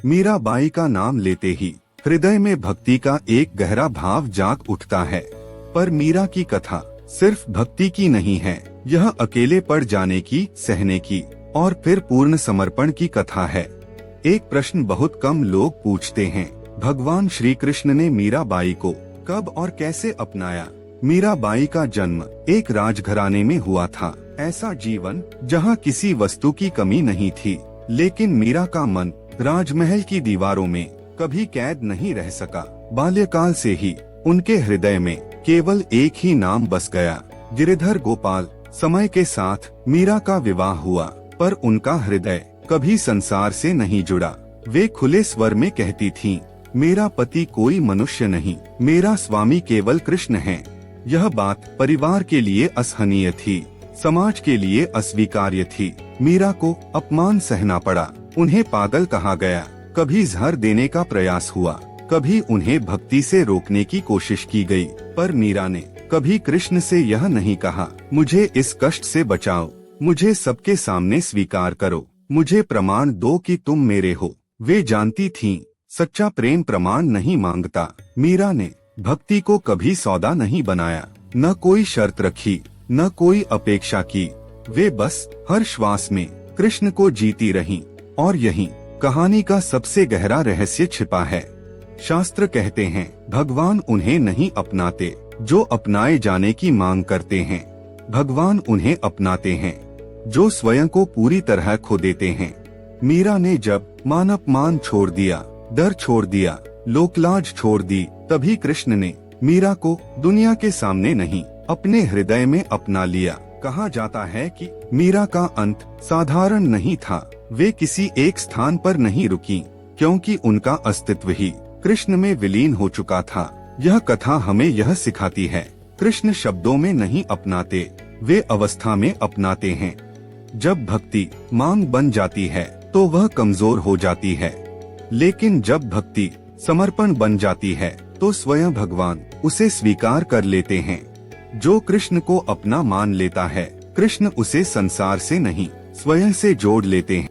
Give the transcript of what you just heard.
मीराबाई का नाम लेते ही हृदय में भक्ति का एक गहरा भाव जाग उठता है। पर मीरा की कथा सिर्फ भक्ति की नहीं है, यह अकेले पड़ जाने की, सहने की और फिर पूर्ण समर्पण की कथा है। एक प्रश्न बहुत कम लोग पूछते हैं, भगवान श्री कृष्ण ने मीराबाई को कब और कैसे अपनाया? मीराबाई का जन्म एक राजघराने में हुआ था। ऐसा जीवन जहां किसी वस्तु की कमी नहीं थी, लेकिन मीरा का मन राजमहल की दीवारों में कभी कैद नहीं रह सका। बाल्यकाल से ही उनके हृदय में केवल एक ही नाम बस गया, गिरिधर गोपाल। समय के साथ मीरा का विवाह हुआ, पर उनका हृदय कभी संसार से नहीं जुड़ा। वे खुले स्वर में कहती थीं, मेरा पति कोई मनुष्य नहीं, मेरा स्वामी केवल कृष्ण है। यह बात परिवार के लिए असहनीय थी, समाज के लिए अस्वीकार्य थी। मीरा को अपमान सहना पड़ा, उन्हें पागल कहा गया, कभी जहर देने का प्रयास हुआ, कभी उन्हें भक्ति से रोकने की कोशिश की गई। पर मीरा ने कभी कृष्ण से यह नहीं कहा, मुझे इस कष्ट से बचाओ, मुझे सबके सामने स्वीकार करो, मुझे प्रमाण दो कि तुम मेरे हो। वे जानती थीं, सच्चा प्रेम प्रमाण नहीं मांगता। मीरा ने भक्ति को कभी सौदा नहीं बनाया, न कोई शर्त रखी, न कोई अपेक्षा की। वे बस हर श्वास में कृष्ण को जीती रहीं, और यही कहानी का सबसे गहरा रहस्य छिपा है। शास्त्र कहते हैं, भगवान उन्हें नहीं अपनाते जो अपनाए जाने की मांग करते हैं, भगवान उन्हें अपनाते हैं जो स्वयं को पूरी तरह खो देते हैं। मीरा ने जब मान अपमान छोड़ दिया, डर छोड़ दिया, लोकलाज छोड़ दी, तभी कृष्ण ने मीरा को दुनिया के सामने नहीं, अपने हृदय में अपना लिया। कहा जाता है कि मीरा का अंत साधारण नहीं था। वे किसी एक स्थान पर नहीं रुकी, क्योंकि उनका अस्तित्व ही कृष्ण में विलीन हो चुका था। यह कथा हमें यह सिखाती है, कृष्ण शब्दों में नहीं अपनाते, वे अवस्था में अपनाते हैं। जब भक्ति मांग बन जाती है तो वह कमजोर हो जाती है, लेकिन जब भक्ति समर्पण बन जाती है तो स्वयं भगवान उसे स्वीकार कर लेते हैं। जो कृष्ण को अपना मान लेता है, कृष्ण उसे संसार से नहीं, स्वयं से जोड़ लेते हैं।